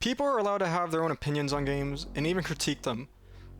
People are allowed to have their own opinions on games, and even critique them.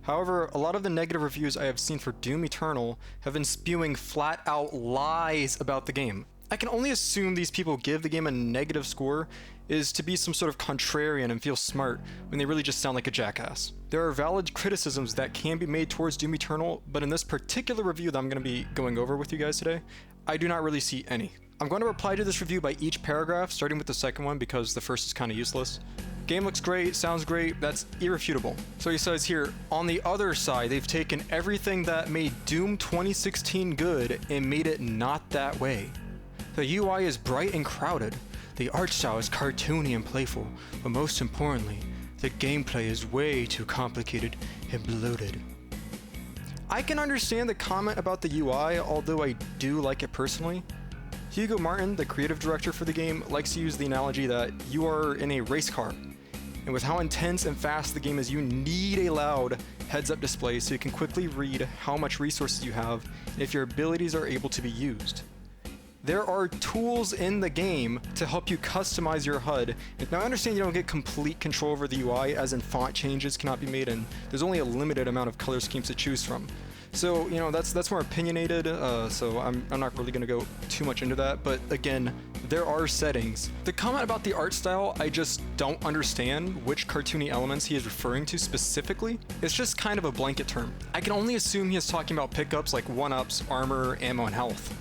However, a lot of the negative reviews I have seen for Doom Eternal have been spewing flat out lies about the game. I can only assume these people give the game a negative score is to be some sort of contrarian and feel smart when they really just sound like a jackass. There are valid criticisms that can be made towards Doom Eternal, but in this particular review that I'm going to be going over with you guys today, I do not really see any. I'm going to reply to this review by each paragraph, starting with the second one because the first is kind of useless. Game looks great, sounds great, that's irrefutable. So he says here, on the other side, they've taken everything that made Doom 2016 good and made it not that way. The UI is bright and crowded, the art style is cartoony and playful, but most importantly, the gameplay is way too complicated and bloated. I can understand the comment about the UI, although I do like it personally. Hugo Martin, the creative director for the game, likes to use the analogy that you are in a race car. And with how intense and fast the game is, you need a loud heads-up display so you can quickly read how much resources you have and if your abilities are able to be used. There are tools in the game to help you customize your HUD. Now I understand you don't get complete control over the UI, as in font changes cannot be made and there's only a limited amount of color schemes to choose from. So, that's more opinionated, so I'm not really going to go too much into that, but again, there are settings. The comment about the art style, I just don't understand which cartoony elements he is referring to specifically. It's just kind of a blanket term. I can only assume he is talking about pickups like 1-ups, armor, ammo, and health.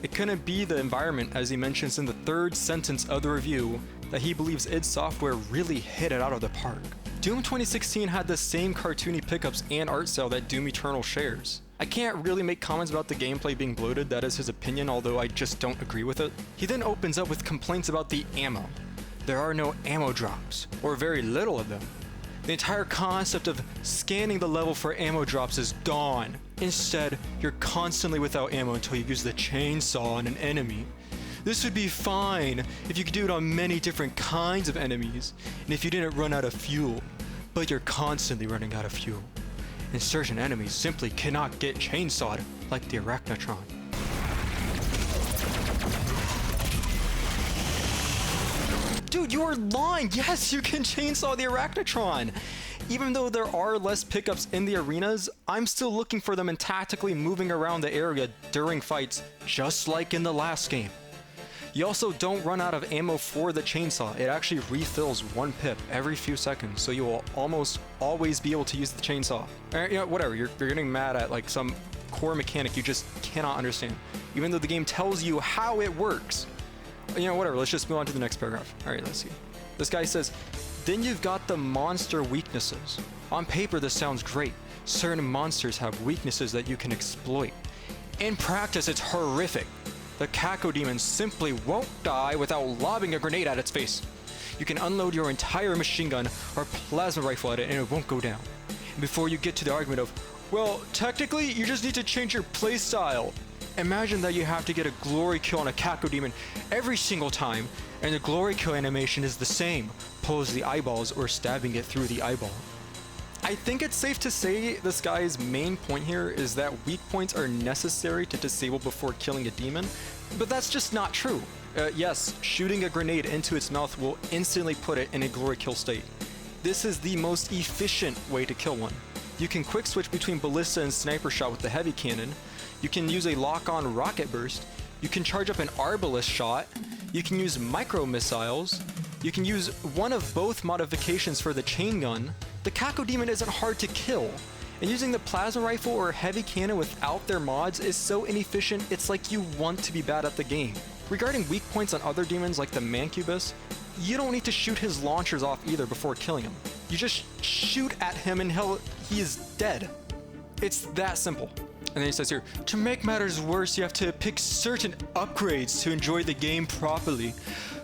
It couldn't be the environment, as he mentions in the third sentence of the review, that he believes id Software really hit it out of the park. Doom 2016 had the same cartoony pickups and art style that Doom Eternal shares. I can't really make comments about the gameplay being bloated, that is his opinion, although I just don't agree with it. He then opens up with complaints about the ammo. There are no ammo drops, or very little of them. The entire concept of scanning the level for ammo drops is gone. Instead, you're constantly without ammo until you use the chainsaw on an enemy. This would be fine if you could do it on many different kinds of enemies, and if you didn't run out of fuel, but you're constantly running out of fuel. And certain enemies simply cannot get chainsawed, like the Arachnotron. Dude, you are lying! Yes, you can chainsaw the Arachnotron! Even though there are less pickups in the arenas, I'm still looking for them and tactically moving around the area during fights, just like in the last game. You also don't run out of ammo for the chainsaw. It actually refills 1 pip every few seconds, so you will almost always be able to use the chainsaw. Whatever, you're getting mad at like some core mechanic you just cannot understand, even though the game tells you how it works. Whatever, let's just move on to the next paragraph. Alright, let's see. This guy says, then you've got the monster weaknesses. On paper, this sounds great. Certain monsters have weaknesses that you can exploit. In practice, it's horrific. The Cacodemon simply won't die without lobbing a grenade at its face. You can unload your entire machine gun or plasma rifle at it and it won't go down. And before you get to the argument of, well, technically, you just need to change your playstyle. Imagine that you have to get a glory kill on a Cacodemon every single time, and the glory kill animation is the same, pulls the eyeballs or stabbing it through the eyeball. I think it's safe to say this guy's main point here is that weak points are necessary to disable before killing a demon, but that's just not true. Yes, shooting a grenade into its mouth will instantly put it in a glory kill state. This is the most efficient way to kill one. You can quick switch between ballista and sniper shot with the heavy cannon. You can use a lock-on rocket burst. You can charge up an arbalest shot. You can use micro missiles. You can use one of both modifications for the chain gun. The Cacodemon isn't hard to kill, and using the plasma rifle or heavy cannon without their mods is so inefficient it's like you want to be bad at the game. Regarding weak points on other demons like the Mancubus, you don't need to shoot his launchers off either before killing him. You just shoot at him and he is dead. It's that simple. And then he says here, to make matters worse, you have to pick certain upgrades to enjoy the game properly.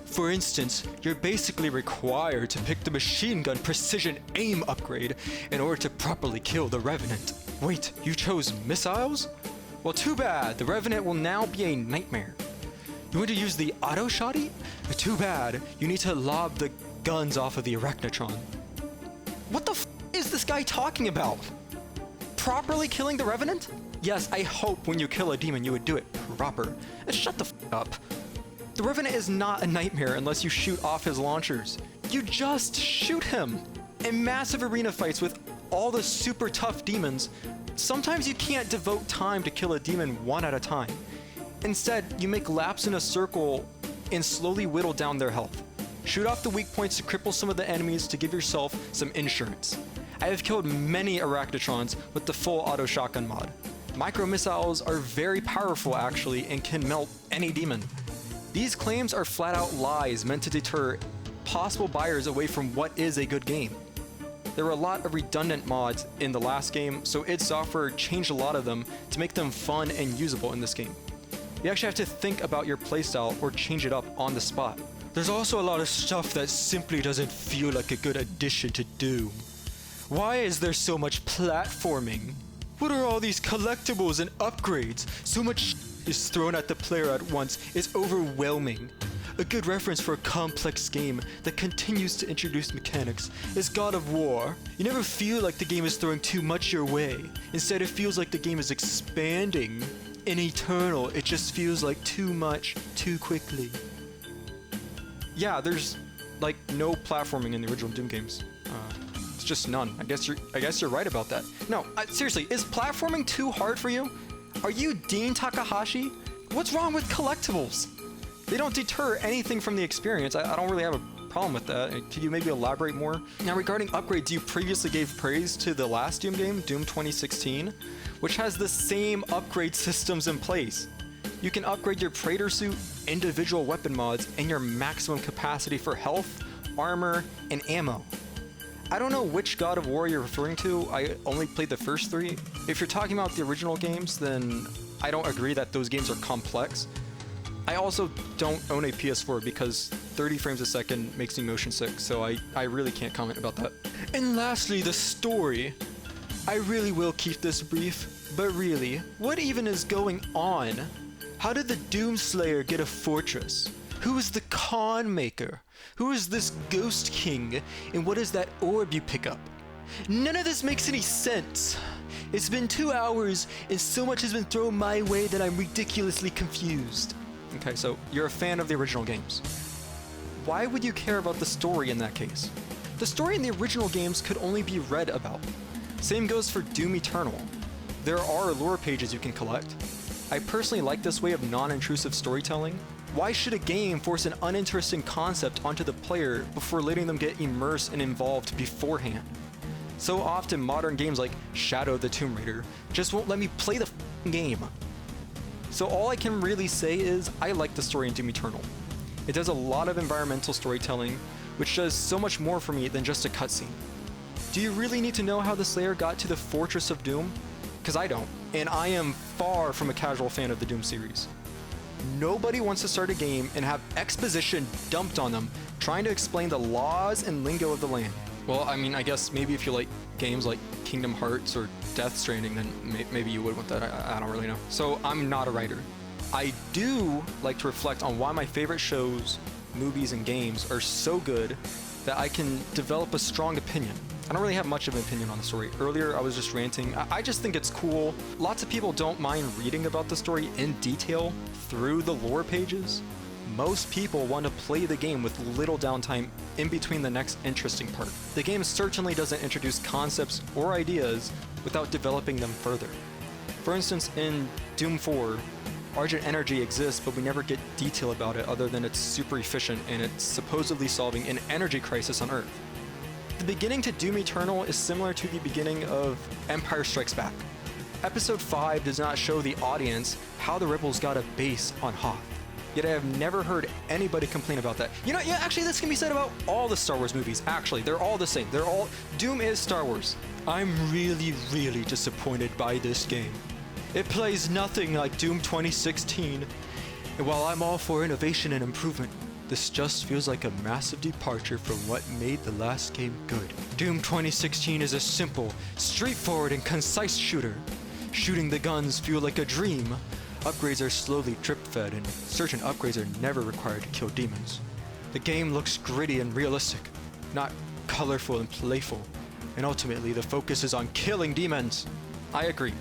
For instance, you're basically required to pick the machine gun precision aim upgrade in order to properly kill the Revenant. Wait, you chose missiles? Well, too bad, the Revenant will now be a nightmare. You want to use the auto shotty? Too bad, you need to lob the guns off of the Arachnotron. What the f is this guy talking about? Properly killing the Revenant? Yes, I hope when you kill a demon you would do it proper. Shut the f up. The Revenant is not a nightmare unless you shoot off his launchers. You just shoot him! In massive arena fights with all the super tough demons, sometimes you can't devote time to kill a demon one at a time. Instead, you make laps in a circle and slowly whittle down their health. Shoot off the weak points to cripple some of the enemies to give yourself some insurance. I have killed many Arachnotrons with the full auto shotgun mod. Micro missiles are very powerful actually and can melt any demon. These claims are flat out lies meant to deter possible buyers away from what is a good game. There were a lot of redundant mods in the last game, so id Software changed a lot of them to make them fun and usable in this game. You actually have to think about your playstyle or change it up on the spot. There's also a lot of stuff that simply doesn't feel like a good addition to Doom. Why is there so much platforming? What are all these collectibles and upgrades? So much is thrown at the player at once is overwhelming. A good reference for a complex game that continues to introduce mechanics is God of War. You never feel like the game is throwing too much your way. Instead, it feels like the game is expanding. In Eternal, it just feels like too much, too quickly. Yeah, there's like no platforming in the original Doom games. It's just none. I guess you're right about that. No, seriously, is platforming too hard for you? Are you Dean Takahashi? What's wrong with collectibles? They don't deter anything from the experience. I don't really have a problem with that. Could you maybe elaborate more? Now, regarding upgrades, you previously gave praise to the last Doom game, Doom 2016, which has the same upgrade systems in place. You can upgrade your Praetor suit, individual weapon mods, and your maximum capacity for health, armor, and ammo. I don't know which God of War you're referring to. I only played the first three. If you're talking about the original games, then I don't agree that those games are complex. I also don't own a PS4 because 30 frames a second makes me motion sick, so I really can't comment about that. And lastly, the story. I really will keep this brief, but really, what even is going on? How did the Doomslayer get a fortress? Who is the Khan Maker? Who is this Ghost King? And what is that orb you pick up? None of this makes any sense. It's been 2 hours and so much has been thrown my way that I'm ridiculously confused. Okay, so you're a fan of the original games. Why would you care about the story in that case? The story in the original games could only be read about. Same goes for Doom Eternal. There are lore pages you can collect. I personally like this way of non-intrusive storytelling. Why should a game force an uninteresting concept onto the player before letting them get immersed and involved beforehand? So often modern games like Shadow of the Tomb Raider just won't let me play the game. So all I can really say is I like the story in Doom Eternal. It does a lot of environmental storytelling, which does so much more for me than just a cutscene. Do you really need to know how the Slayer got to the Fortress of Doom? Because I don't, and I am far from a casual fan of the Doom series. Nobody wants to start a game and have exposition dumped on them trying to explain the laws and lingo of the land. Well, I mean, I guess maybe if you like games like Kingdom Hearts or Death Stranding, then maybe you would want that. I don't really know. So I'm not a writer. I do like to reflect on why my favorite shows, movies, and games are so good that I can develop a strong opinion. I don't really have much of an opinion on the story. Earlier, I was just ranting. I just think it's cool. Lots of people don't mind reading about the story in detail through the lore pages. Most people want to play the game with little downtime in between the next interesting part. The game certainly doesn't introduce concepts or ideas without developing them further. For instance, in Doom 4, Argent Energy exists, but we never get detail about it other than it's super efficient and it's supposedly solving an energy crisis on Earth. The beginning to Doom Eternal is similar to the beginning of Empire Strikes Back. Episode 5 does not show the audience how the rebels got a base on Hoth. Yet I have never heard anybody complain about that. You know, yeah, actually this can be said about all the Star Wars movies, actually. They're all the same. Doom is Star Wars. I'm really, really disappointed by this game. It plays nothing like Doom 2016. And while I'm all for innovation and improvement, this just feels like a massive departure from what made the last game good. Doom 2016 is a simple, straightforward, and concise shooter. Shooting the guns feel like a dream. Upgrades are slowly drip-fed, and certain upgrades are never required to kill demons. The game looks gritty and realistic, not colorful and playful, and ultimately the focus is on killing demons. I agree.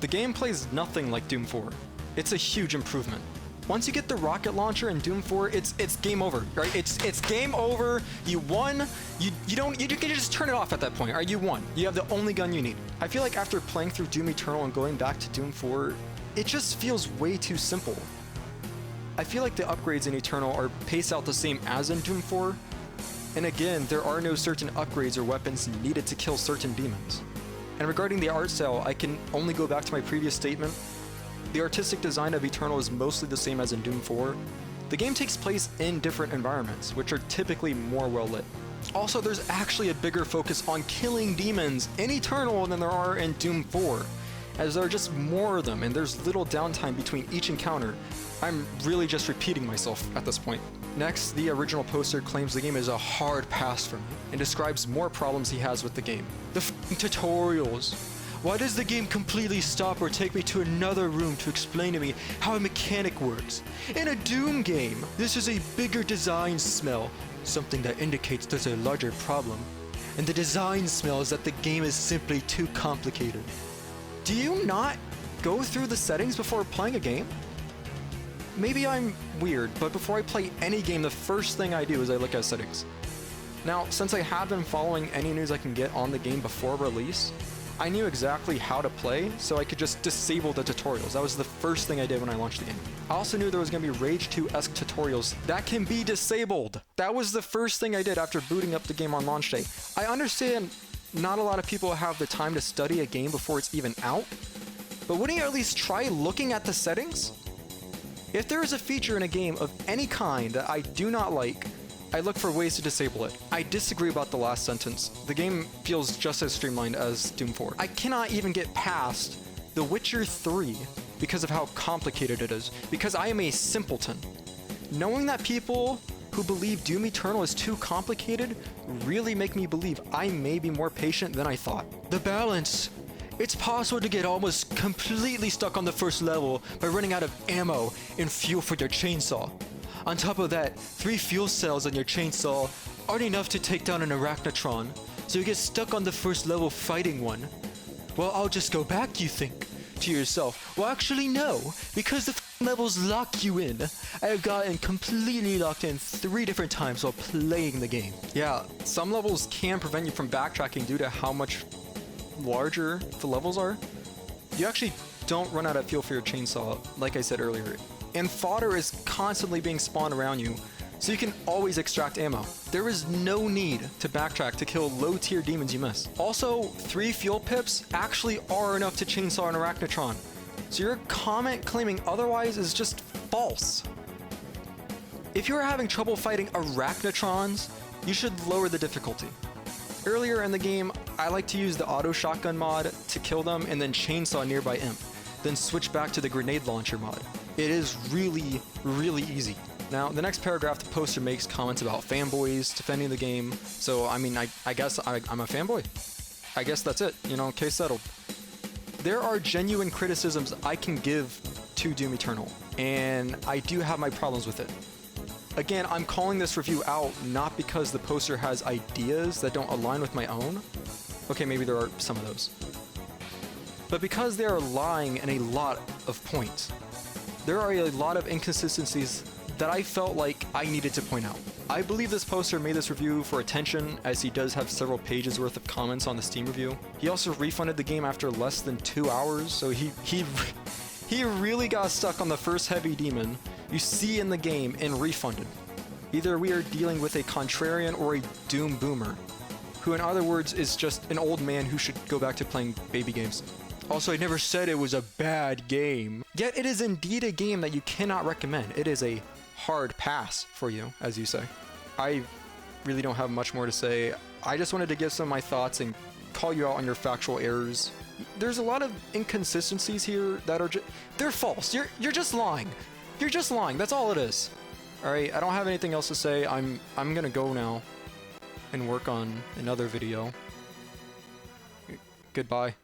The game plays nothing like Doom 4. It's a huge improvement. Once you get the rocket launcher in Doom 4, it's game over, right? It's game over. You won. You can just turn it off at that point. Right? You won. You have the only gun you need. I feel like after playing through Doom Eternal and going back to Doom 4, it just feels way too simple. I feel like the upgrades in Eternal are paced out the same as in Doom 4. And again, there are no certain upgrades or weapons needed to kill certain demons. And regarding the art style, I can only go back to my previous statement. The artistic design of Eternal is mostly the same as in Doom 4. The game takes place in different environments, which are typically more well lit. Also, there's actually a bigger focus on killing demons in Eternal than there are in Doom 4, as there are just more of them and there's little downtime between each encounter. I'm really just repeating myself at this point. Next, the original poster claims the game is a hard pass for me and describes more problems he has with the game. The tutorials. Why does the game completely stop or take me to another room to explain to me how a mechanic works? In a Doom game, this is a bigger design smell, something that indicates there's a larger problem. And the design smell is that the game is simply too complicated. Do you not go through the settings before playing a game? Maybe I'm weird, but before I play any game, the first thing I do is I look at settings. Now, since I have been following any news I can get on the game before release, I knew exactly how to play, so I could just disable the tutorials. That was the first thing I did when I launched the game. I also knew there was going to be Rage 2-esque tutorials that can be disabled. That was the first thing I did after booting up the game on launch day. I understand not a lot of people have the time to study a game before it's even out, but wouldn't you at least try looking at the settings? If there is a feature in a game of any kind that I do not like, I look for ways to disable it. I disagree about the last sentence. The game feels just as streamlined as Doom 4. I cannot even get past The Witcher 3 because of how complicated it is, because I am a simpleton. Knowing that people who believe Doom Eternal is too complicated really make me believe I may be more patient than I thought. The balance. It's possible to get almost completely stuck on the first level by running out of ammo and fuel for your chainsaw. On top of that, 3 fuel cells on your chainsaw aren't enough to take down an Arachnotron, so you get stuck on the first level fighting one. Well, I'll just go back, you think, to yourself. Well, actually no, because the levels lock you in. I have gotten completely locked in 3 different times while playing the game. Yeah, some levels can prevent you from backtracking due to how much larger the levels are. You actually don't run out of fuel for your chainsaw, like I said earlier. And fodder is constantly being spawned around you, so you can always extract ammo. There is no need to backtrack to kill low-tier demons you miss. Also, 3 fuel pips actually are enough to chainsaw an Arachnotron, so your comment claiming otherwise is just false. If you are having trouble fighting Arachnotrons, you should lower the difficulty. Earlier in the game, I like to use the auto shotgun mod to kill them and then chainsaw a nearby imp, then switch back to the grenade launcher mod. It is really, really easy. Now, the next paragraph, the poster makes comments about fanboys defending the game, so I mean, I guess I'm a fanboy. I guess that's it, you know, case settled. There are genuine criticisms I can give to Doom Eternal, and I do have my problems with it. Again, I'm calling this review out not because the poster has ideas that don't align with my own. Okay, maybe there are some of those. But because they are lying in a lot of points. There are a lot of inconsistencies that I felt like I needed to point out. I believe this poster made this review for attention, as he does have several pages worth of comments on the Steam review. He also refunded the game after less than 2 hours, so he really got stuck on the first heavy demon you see in the game and refunded. Either we are dealing with a contrarian or a doom boomer, who in other words is just an old man who should go back to playing baby games. Also, I never said it was a bad game. Yet it is indeed a game that you cannot recommend. It is a hard pass for you, as you say. I really don't have much more to say. I just wanted to give some of my thoughts and call you out on your factual errors. There's a lot of inconsistencies here that are they're false. You're just lying. You're just lying. That's all it is. All right, I don't have anything else to say. I'm gonna go now and work on another video. Goodbye.